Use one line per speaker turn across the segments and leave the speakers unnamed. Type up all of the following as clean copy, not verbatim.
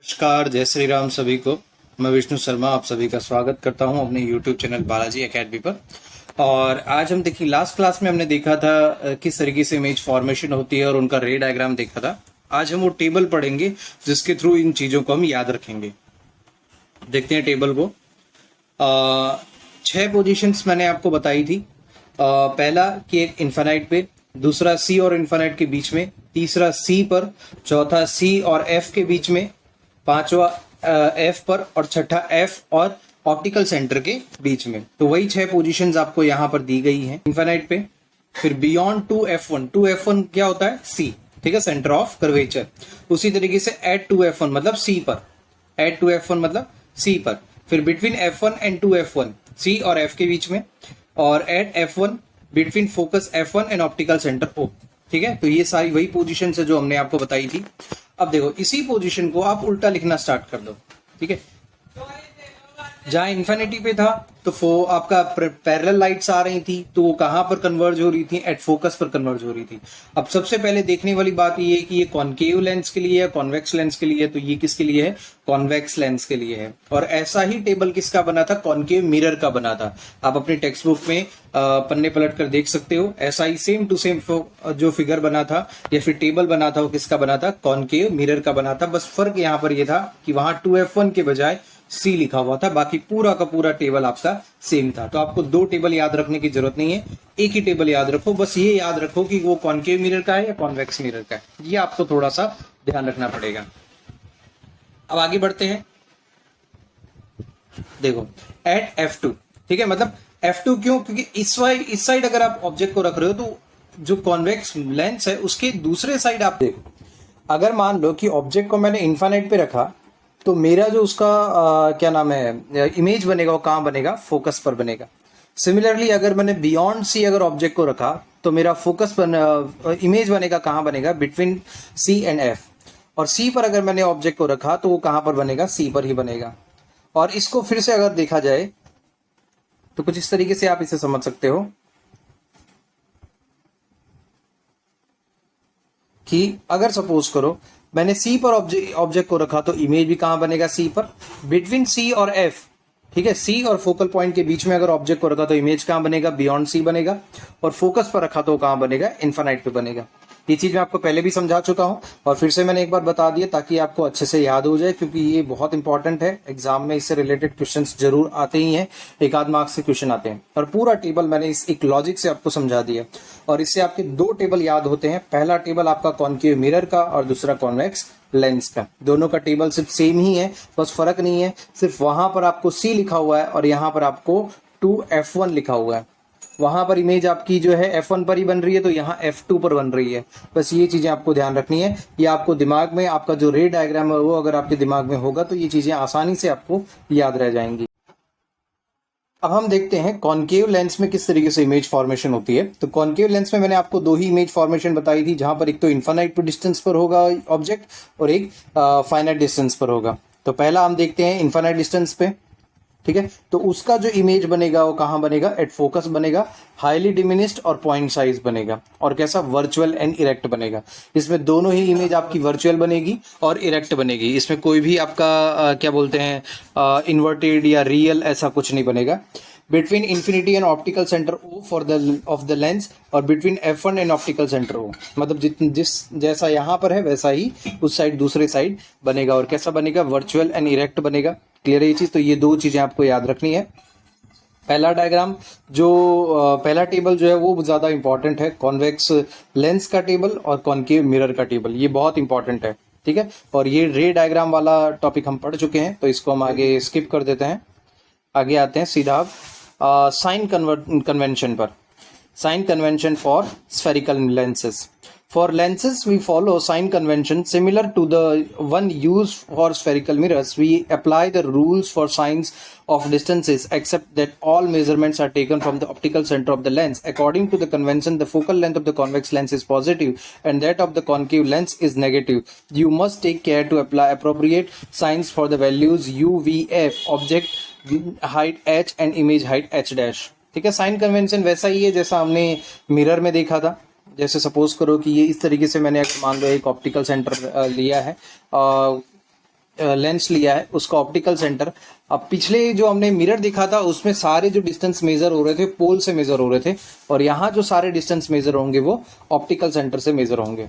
नमस्कार, जय श्री राम सभी को। मैं विष्णु शर्मा आप सभी का स्वागत करता हूं अपने YouTube चैनल बालाजी एकेडमी पर। और आज हम देखिए लास्ट क्लास में हमने देखा था किस तरीके से इमेज फॉर्मेशन होती है और उनका रे डायग्राम देखा था। आज हम वो टेबल पढ़ेंगे जिसके थ्रू इन चीजों को हम याद रखेंगे। देखते हैं टेबल को। 6 पोजीशंस मैंने आपको बताई थी। पहला कि एक इन्फाइनाइट पे, दूसरा सी और इन्फाइनाइट के बीच में, तीसरा सी पर, चौथा सी और एफ के बीच में, पांचवा एफ पर और छठा एफ और ऑप्टिकल सेंटर के बीच में। तो वही 6 पोजीशंस आपको यहाँ पर दी गई हैं इन्फाइनाइट पे। फिर बियॉन्ड 2f1, 2f1 क्या होता है? सी, ठीक है, सेंटर ऑफ कर्वेचर। उसी तरीके से एट 2f1 मतलब सी पर, एट 2f1 मतलब सी पर। फिर बिटवीन f1 एंड 2f1 सी और f के बीच में, और at f1 between focus f1 and optical centre O। ठीक है, तो ये सारी वही पोजीशन है जो हमने आपको बताई थी। अब देखो इसी पोजीशन को आप उल्टा लिखना स्टार्ट कर दो। ठीक है, जहां इन्फिनिटी पे था तो आपका पैरेलल लाइट्स आ रही थी, तो वो कहां पर कन्वर्ज हो रही थी? एट फोकस पर कन्वर्ज हो रही थी। अब सबसे पहले देखने वाली बात ये है कि ये कॉन्केव लेंस के लिए है, कॉन्वेक्स लेंस के लिए है। तो ये किसके लिए है? कॉन्वेक्स लेंस के लिए है। और ऐसा ही टेबल किसका बना था? कॉन्केव मिरर का बना था। आप अपनी टेक्स्ट बुक में पन्ने पलट कर देख सकते हो। ऐसा ही सेम टू सेम जो फिगर बना था या फिर टेबल बना था वो किसका बना था? कॉन्केव मिरर का बना था। बस फर्क यहाँ पर यह था कि वहां 2f1 के बजाय सी लिखा हुआ था, बाकी पूरा का पूरा टेबल आपका सेम था। तो आपको 2 टेबल याद रखने की जरूरत नहीं है, एक ही टेबल याद रखो। बस ये याद रखो कि वो कॉन्केव मिरर का है या कॉन्वेक्स मिरर का है, ये आपको थोड़ा सा ध्यान रखना पड़ेगा। अब आगे बढ़ते हैं। देखो एट f2, ठीक है, मतलब f2 क्यों? क्योंकि इस साइड अगर आप ऑब्जेक्ट को रख रहे हो तो जो कॉन्वेक्स लेंस है उसके दूसरे साइड आप देखो। अगर मान लो कि ऑब्जेक्ट को मैंने इन्फाइनाइट पे रखा तो मेरा जो उसका क्या नाम है इमेज बनेगा, वो कहां बनेगा? फोकस पर बनेगा। सिमिलरली अगर मैंने बियॉन्ड सी अगर ऑब्जेक्ट को रखा तो मेरा फोकस इमेज बनेगा, कहां बनेगा? Between C and F. और सी पर अगर मैंने ऑब्जेक्ट को रखा तो वो कहां पर बनेगा? सी पर ही बनेगा। और इसको फिर से अगर देखा जाए तो कुछ इस तरीके से आप इसे समझ सकते हो कि अगर सपोज करो मैंने सी पर ऑब्जेक्ट को रखा तो इमेज भी कहां बनेगा? सी पर। बिटवीन सी और एफ, ठीक है, सी और फोकल पॉइंट के बीच में अगर ऑब्जेक्ट को रखा तो इमेज कहां बनेगा? बियॉन्ड सी बनेगा। और फोकस पर रखा तो कहां बनेगा? इन्फिनिट पे बनेगा। ये चीज मैं आपको पहले भी समझा चुका हूं और फिर से मैंने एक बार बता दिया ताकि आपको अच्छे से याद हो जाए, क्योंकि ये बहुत इंपॉर्टेंट है। एग्जाम में इससे रिलेटेड क्वेश्चंस जरूर आते ही हैं, एक आध मार्क्स से क्वेश्चन आते हैं। और पूरा टेबल मैंने इस एक लॉजिक से आपको समझा दिया और इससे आपके 2 टेबल याद होते हैं। पहला टेबल आपका कॉन्केव मिरर का और दूसरा कॉन्वेक्स लेंस का। दोनों का टेबल सिर्फ सेम ही है, बस फर्क नहीं है, सिर्फ वहां पर आपको सी लिखा हुआ है और यहां पर आपको 2f1 लिखा हुआ है। वहां पर इमेज आपकी जो है f1 पर ही बन रही है, तो यहाँ f2 पर बन रही है। बस ये चीजें आपको ध्यान रखनी है। ये आपको दिमाग में, आपका जो रे डायग्राम है वो अगर आपके दिमाग में होगा तो ये चीजें आसानी से आपको याद रह जाएंगी। अब हम देखते हैं कॉन्केव लेंस में किस तरीके से इमेज फॉर्मेशन होती है। तो कॉन्केव लेंस में मैंने आपको 2 ही इमेज फॉर्मेशन बताई थी, जहां पर एक तो इन्फिनिट डिस्टेंस पर होगा ऑब्जेक्ट और एक फाइनाइट डिस्टेंस पर होगा। तो पहला हम देखते हैं इन्फिनिट डिस्टेंस पे, ठीक है। तो उसका जो इमेज बनेगा वो कहां बनेगा? एट फोकस बनेगा, हाईली डिमिनिस्ड और पॉइंट साइज बनेगा। और कैसा? वर्चुअल एंड इरेक्ट बनेगा। इसमें दोनों ही इमेज आपकी वर्चुअल बनेगी और इरेक्ट बनेगी। इसमें कोई भी आपका क्या बोलते हैं इन्वर्टेड या रियल ऐसा कुछ नहीं बनेगा। Between infinity and optical centre O for the of the lens और between f1 and optical centre O, मतलब जिस जैसा यहाँ पर है वैसा ही उस साइड दूसरे साइड बनेगा। और कैसा बनेगा? वर्चुअल एंड इरेक्ट बनेगा। क्लियर है ये चीज? तो ये 2 चीजें आपको याद रखनी है। पहला डायग्राम जो पहला टेबल जो है वो ज्यादा इंपॉर्टेंट है, कॉन्वेक्स लेंस का टेबल और कॉन्केव मिरर का टेबल, ये बहुत इंपॉर्टेंट है, ठीक है। और ये रे डायग्राम वाला टॉपिक हम पढ़ चुके हैं, तो इसको हम आगे स्किप कर देते हैं। आगे आते हैं सीधा साइन कन्वेंशन पर। Sign convention for spherical lenses. For lenses, we follow sign convention similar to the one used for spherical mirrors. We apply the rules for signs of distances, except that all measurements are taken from the optical center of the lens. According to the convention, the focal length of the convex lens is positive and that of the concave lens is negative. You must take care to apply appropriate signs for the values u, v, f, object height h and image height h dash. ठीक है, sign convention वैसा ही है जैसा हमने mirror में देखा था। जैसे सपोज करो कि ये इस तरीके से मैंने अगर मान लो एक ऑप्टिकल सेंटर लिया है लेंस लिया है उसका ऑप्टिकल सेंटर। अब पिछले जो हमने मिरर दिखा था उसमें सारे जो डिस्टेंस मेजर हो रहे थे पोल से मेजर हो रहे थे, और यहाँ जो सारे डिस्टेंस मेजर होंगे वो ऑप्टिकल सेंटर से मेजर होंगे।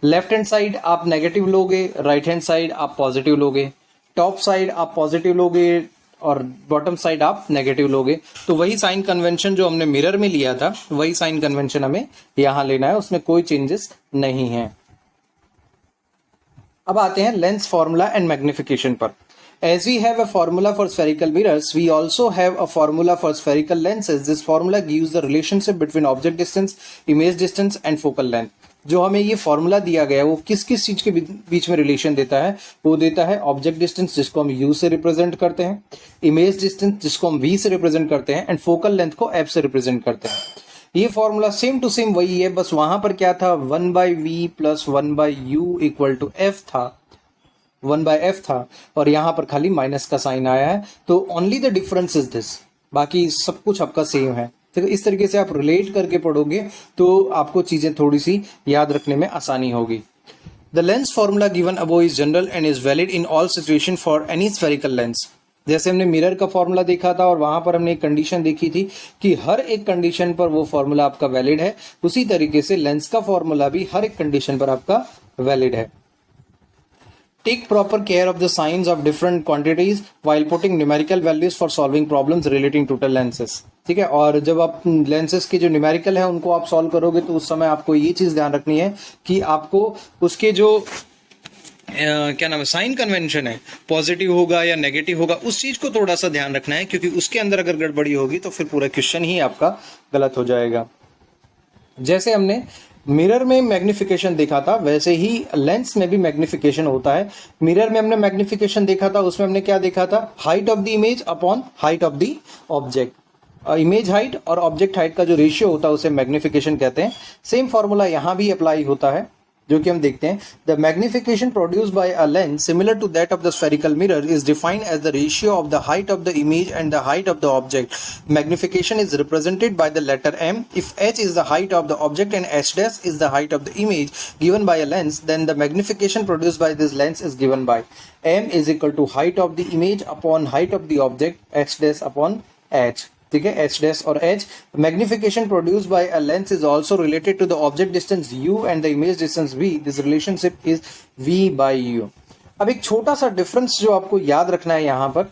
लेफ्ट हैंड साइड आप नेगेटिव लोगे, राइट हैंड साइड आप पॉजिटिव लोगे, टॉप साइड आप पॉजिटिव लोगे और बॉटम साइड आप नेगेटिव लोगे। तो वही साइन कन्वेंशन जो हमने मिरर में लिया था वही साइन कन्वेंशन हमें यहां लेना है, उसमें कोई चेंजेस नहीं है। अब आते हैं लेंस फॉर्मूला एंड मैग्निफिकेशन पर। As we have a formula for spherical mirrors, we also have a formula for spherical lenses. This formula gives the relationship between object distance, image distance and focal length. जो हमें ये formula दिया गया है वो किस किस चीज के बीच में रिलेशन देता है? वो देता है ऑब्जेक्ट डिस्टेंस जिसको हम u से रिप्रेजेंट करते हैं, इमेज डिस्टेंस जिसको हम v से रिप्रेजेंट करते हैं एंड फोकल लेंथ को f से रिप्रेजेंट करते हैं। ये फॉर्मूला सेम टू सेम वही है, बस वहां पर क्या था 1/v plus 1/u equal to f था, 1/f था, और यहां पर खाली माइनस का साइन आया है। तो only the difference is this, बाकी सब कुछ आपका सेम है। तो इस तरीके से आप रिलेट करके पढ़ोगे तो आपको चीजें थोड़ी सी याद रखने में आसानी होगी। The lens formula given above is general and is valid in all situation for any spherical lens. जैसे हमने मिरर का फॉर्मूला देखा था और वहां पर हमने एक कंडीशन देखी थी कि हर एक कंडीशन पर वो फॉर्मूला आपका वैलिड है, उसी तरीके से लेंस का फॉर्मूला भी हर एक कंडीशन पर आपका वैलिड है। Take proper care of the signs of different quantities while putting numerical values for solving problems relating to lenses. ठीक है, और जब आप लेंसेज के जो न्यूमेरिकल है उनको आप सॉल्व करोगे तो उस समय आपको ये चीज ध्यान रखनी है कि आपको उसके जो क्या नाम है साइन कन्वेंशन है, पॉजिटिव होगा या नेगेटिव होगा, उस चीज को थोड़ा सा ध्यान रखना है, क्योंकि उसके अंदर अगर गड़बड़ी होगी तो फिर पूरा क्वेश्चन ही आपका गलत हो जाएगा। जैसे हमने मिरर में मैग्निफिकेशन देखा था वैसे ही लेंस में भी मैग्निफिकेशन होता है। मिरर में हमने मैग्निफिकेशन देखा था, उसमें हमने क्या देखा था, height of the image upon height of the object. Image height और ऑब्जेक्ट हाइट का जो रेशियो होता है उसे मैग्निफिकेशन कहते हैं। सेम फॉर्मूला यहां भी अप्लाई होता है, जो कि हम देखते हैं। The magnification produced by a lens similar to that of the spherical mirror is defined as the ratio of the height of the image and the height of the object. Magnification is represented by the letter m. If h is the height of the object and h dash is the height of the image given by a lens, then the magnification produced by this lens is given by m is equal to height of the image upon height of the object, h dash upon h. ठीक है, h dash और h। Magnification produced by a lens is also related to the object distance u and the image distance v. This relationship is v by u। अब एक छोटा सा difference जो आपको याद रखना है यहां पर,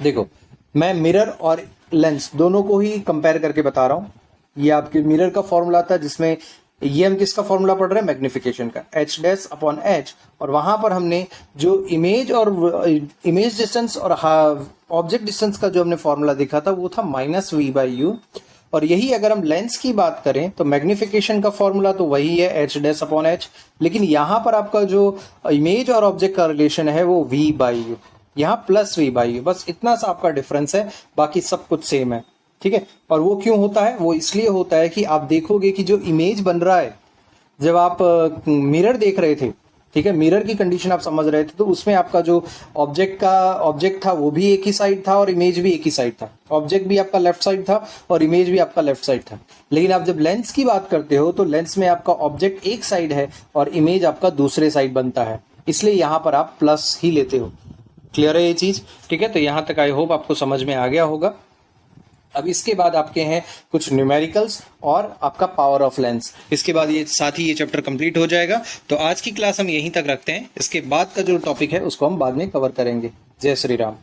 देखो मैं मिरर और लेंस दोनों को ही कंपेयर करके बता रहा हूं। ये आपके मिरर का फॉर्मूला था जिसमें ये हम किसका फॉर्मूला पढ़ रहे हैं, मैग्निफिकेशन का, h डैश अपॉन h, और वहां पर हमने जो इमेज और इमेज डिस्टेंस और ऑब्जेक्ट डिस्टेंस का जो हमने फॉर्मूला देखा था वो था -v/u। और यही अगर हम लेंस की बात करें तो मैग्निफिकेशन का फॉर्मूला तो वही है h डैश अपॉन h, लेकिन यहां पर आपका जो इमेज और ऑब्जेक्ट का रिलेशन है वो v/u, यहाँ +v/u, बस इतना सा आपका डिफरेंस है, बाकी सब कुछ सेम है। ठीक है, और वो क्यों होता है, वो इसलिए होता है कि आप देखोगे कि जो इमेज बन रहा है जब आप मिरर देख रहे थे, ठीक है, मिरर की कंडीशन आप समझ रहे थे, तो उसमें आपका जो ऑब्जेक्ट था वो भी एक ही साइड था और इमेज भी एक ही साइड था। ऑब्जेक्ट भी आपका लेफ्ट साइड था और इमेज भी आपका लेफ्ट साइड था। लेकिन आप जब लेंस की बात करते हो तो लेंस में आपका ऑब्जेक्ट एक साइड है और इमेज आपका दूसरे साइड बनता है, इसलिए यहाँ पर आप प्लस ही लेते हो। क्लियर है ये चीज? ठीक है, तो यहां तक आई होप आपको समझ में आ गया होगा। अब इसके बाद आपके हैं कुछ न्यूमेरिकल्स और आपका पावर ऑफ लेंस। इसके बाद ये साथ ही ये चैप्टर कंप्लीट हो जाएगा। तो आज की क्लास हम यहीं तक रखते हैं, इसके बाद का जो टॉपिक है उसको हम बाद में कवर करेंगे। जय श्री राम।